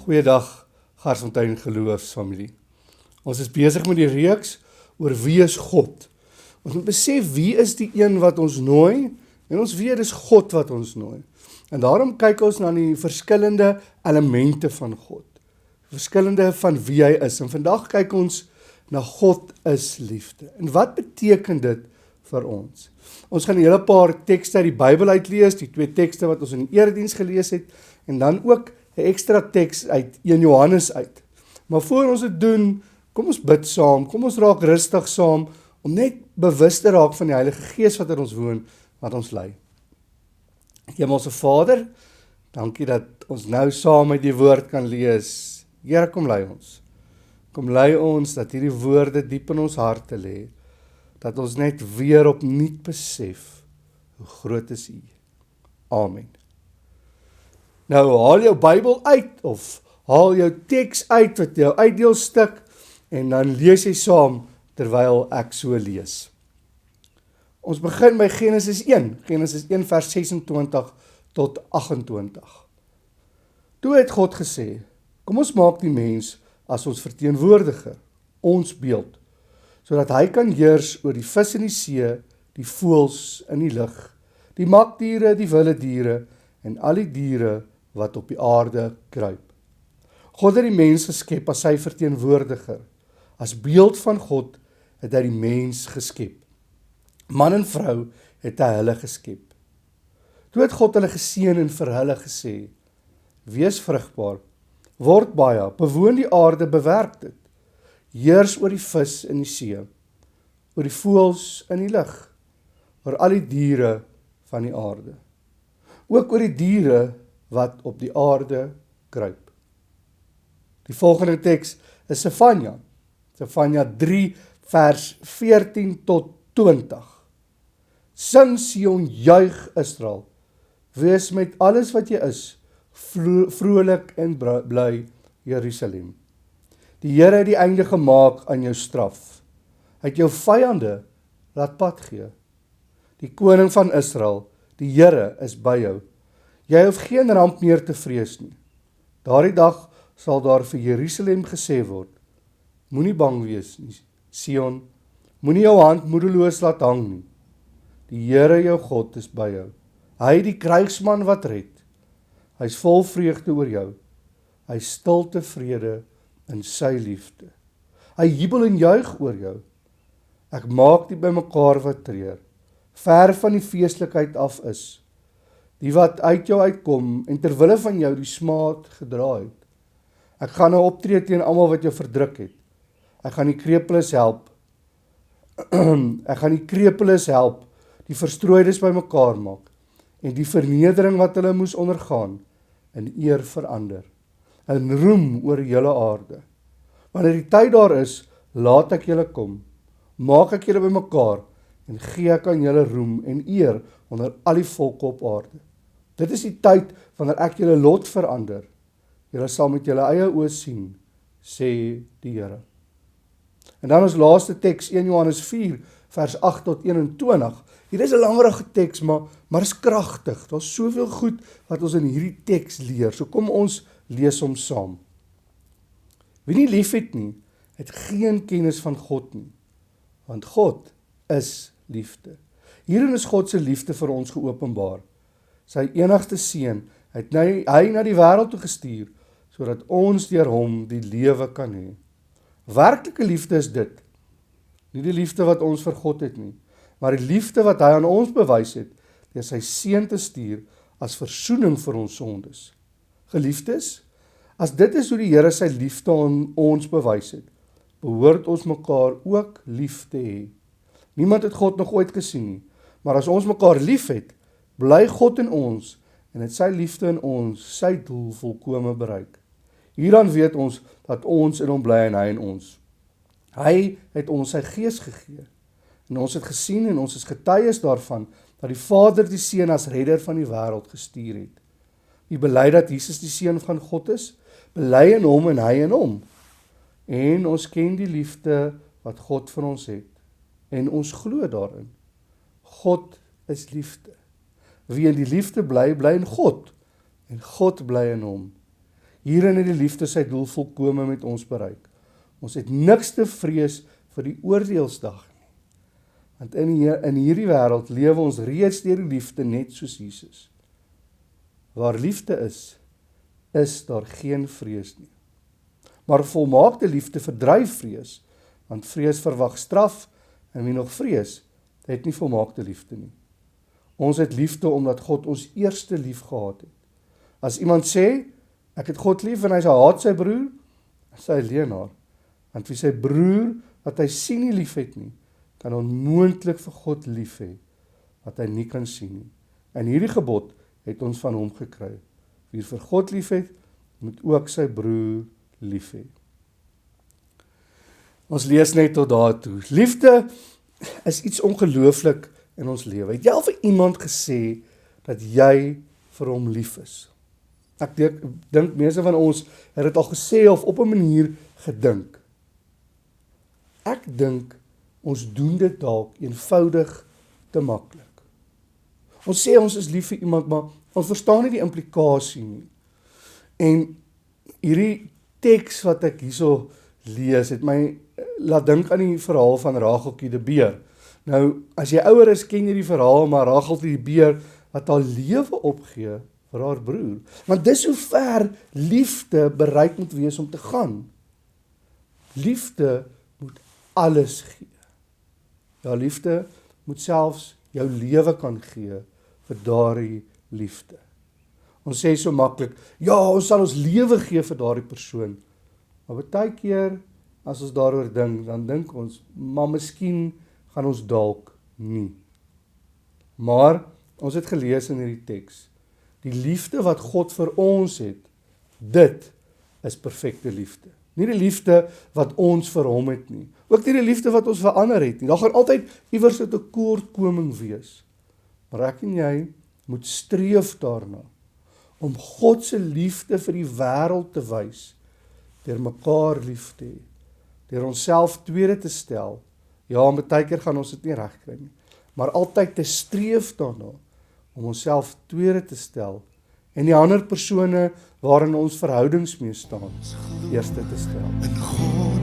Goeiedag, Garsfontein geloofsfamilie. Ons is besig met die reeks oor wie is God. Ons moet besef wie is die een wat ons nooi, en ons weet dis God wat ons nooi. En daarom kyk ons na die verskillende elemente van God. Verskillende van wie hy is. En vandag kyk ons na God is liefde. En wat beteken dit vir ons? Ons gaan 'n hele paar tekste uit die Bybel uitlees, die 2 tekste wat ons in die erediens gelees het, en dan ook 'n ekstra teks uit 1 Johannes uit. Maar voor ons dit doen, kom ons bid saam, kom ons raak rustig saam, om net bewus te raak van die Heilige Gees wat in ons woon, wat ons lei. Hemelse Vader, dankie dat ons nou saam met die woord kan lees. Here, kom lei ons. Kom lei ons dat hierdie woorde diep in ons harte lê, dat ons net weer opnuut besef, hoe groot is U. Amen. Nou, haal jou Bybel uit, of haal jou teks uit, wat jou uitdeelstuk, en dan lees jy saam, terwyl ek so lees. Ons begin by Genesis 1 vers 26 tot 28. Toe het God gesê, kom ons maak die mens as ons verteenwoordiger, ons beeld, sodat hy kan heers oor die vis in die see, die voëls in die lug, die makdiere, die wilde diere, en al die diere wat op die aarde kruip. God het die mens geskep as sy verteenwoordiger. As beeld van God het hy die mens geskep. Man en vrou het hy hulle geskep. Toe het God hulle geseën en vir hulle gesê, wees vrugbaar, word baie, bewoon die aarde, bewerk dit. Heers oor die vis in die see, oor die voëls in die lug, oor al die diere van die aarde. Ook oor die diere wat op die aarde kruip. Die volgende teks is Sefanja 3 vers 14 tot 20. Sing Sion, juig Israel, wees met alles wat jy is, vrolik en bly Jerusalem. Die Here het die einde gemaak aan jou straf. Hy het jou vyande laat pad gee. Die koning van Israel, die Here is by jou. Jy hoef geen ramp meer te vrees nie. Daardie dag sal daar vir Jerusalem gesê word, moenie bang wees nie, Sion, moenie jou hand moedeloos laat hang nie. Die Here jou God is by jou. Hy die krygsman wat red. Hy is vol vreugde oor jou. Hy is stil tevrede in sy liefde. Hy jubel en juig oor jou. Ek maak die bymekaar wat treur, ver van die feeslikheid af is, die wat uit jou uitkom en terwille van jou die smaad gedra het. Ek gaan nou optree teen almal wat jou verdruk het. Ek gaan die krepeles help. Ek gaan die krepeles help, die verstrooides bymekaar maak, en die vernedering wat hulle moes ondergaan, in eer verander, en roem oor die hele aarde. Wanneer die tyd daar is, laat ek julle kom, maak ek julle bymekaar, en gee ek aan julle roem en eer onder al die volke op aarde. Dit is die tyd wanneer ek julle lot verander. Julle sal met julle eie oë sien, sê die Here. En dan ons laaste teks, 1 Johannes 4, vers 8 tot 21. Hier is 'n langerige teks, maar is kragtig. Daar's soveel goed wat ons in hierdie teks leer. So kom ons lees hom saam. Wie nie lief het nie, het geen kennis van God nie, want God is liefde. Hierin is God se liefde vir ons geopenbaar. Sy enigste seun het hy na die wêreld toe gestuur, sodat ons deur hom die lewe kan hê. Werklike liefde is dit, nie die liefde wat ons vir God het nie, maar die liefde wat hy aan ons bewys het, deur sy seun te stuur as versoening vir ons sondes. Geliefdes, as dit is hoe die Here sy liefde aan ons bewys het, behoort ons mekaar ook lief te hê. Niemand het God nog ooit gesien nie, maar as ons mekaar lief het, bly God in ons, en het sy liefde in ons sy doel volkome bereik. Hieraan weet ons dat ons in hom bly en hy in ons. Hy het ons sy gees gegee, en ons het gesien en ons is getuies daarvan, dat die Vader die Seun as redder van die wêreld gestuur het. Wie bely dat Jesus die Seun van God is, bely in hom en hy in hom. En ons ken die liefde wat God vir ons het, en ons glo daarin. God is liefde. Wie in die liefde bly, bly in God, en God bly in hom. Hierin het die liefde sy doel volkome met ons bereik. Ons het niks te vrees vir die oordeelsdag nie. Want in hierdie wêreld lewe ons reeds deur die liefde net soos Jesus. Waar liefde is daar geen vrees nie. Maar volmaakte liefde verdryf vrees, want vrees verwag straf, en wie nog vrees, het nie volmaakte liefde nie. Ons het liefde omdat God ons eerste lief gehad het. As iemand sê, ek het God lief en hy haat sy broer, is hy leenaar. Want wie sy broer wat hy sien nie lief het nie, kan onmoontlik vir God lief hê, wat hy nie kan sien nie. En hierdie gebod het ons van hom gekry. Wie vir God lief het, moet ook sy broer lief hê. Ons lees net tot daartoe. Liefde is iets ongelooflik in ons lewe. Het jy al vir iemand gesê dat jy vir hom lief is? Ek dink meeste van ons het dit al gesê of op 'n manier gedink. Ek dink ons doen dit dalk eenvoudig te maklik. Ons sê ons is lief vir iemand, maar ons verstaan nie die implikasie nie. En hierdie teks wat ek hierso lees, het my laat dink aan die verhaal van Racheltjie die beer. Nou, as jy ouer is, ken jy die verhaal, maar Racheltjie die beer wat haar lewe opgee vir haar broer. Want dis hoe ver liefde bereid moet wees om te gaan. Liefde moet alles gee. Ja, liefde moet selfs jou lewe kan gee vir daardie liefde. Ons sê so maklik, ja, ons sal ons lewe gee vir daardie persoon. Maar baie keer, as ons daaroor dink, dan dink ons, maar miskien gaan ons dalk nie. Maar, ons het gelees in hierdie teks, die liefde wat God vir ons het, dit is perfekte liefde. Nie die liefde wat ons vir hom het nie. Ook nie die liefde wat ons vir ander het nie. Daar gaan altyd iewers 'n tekortkoming wees. Maar ek en jy moet streef daarna, om God se liefde vir die wêreld te wys, deur mekaar lief te hê, deur onsself tweede te stel. Ja, baie keer gaan ons dit nie regkry nie, maar altyd te streef daarna, om onsself tweede te stel, en die ander persone waarin ons verhoudings mee staan, eerste te stel.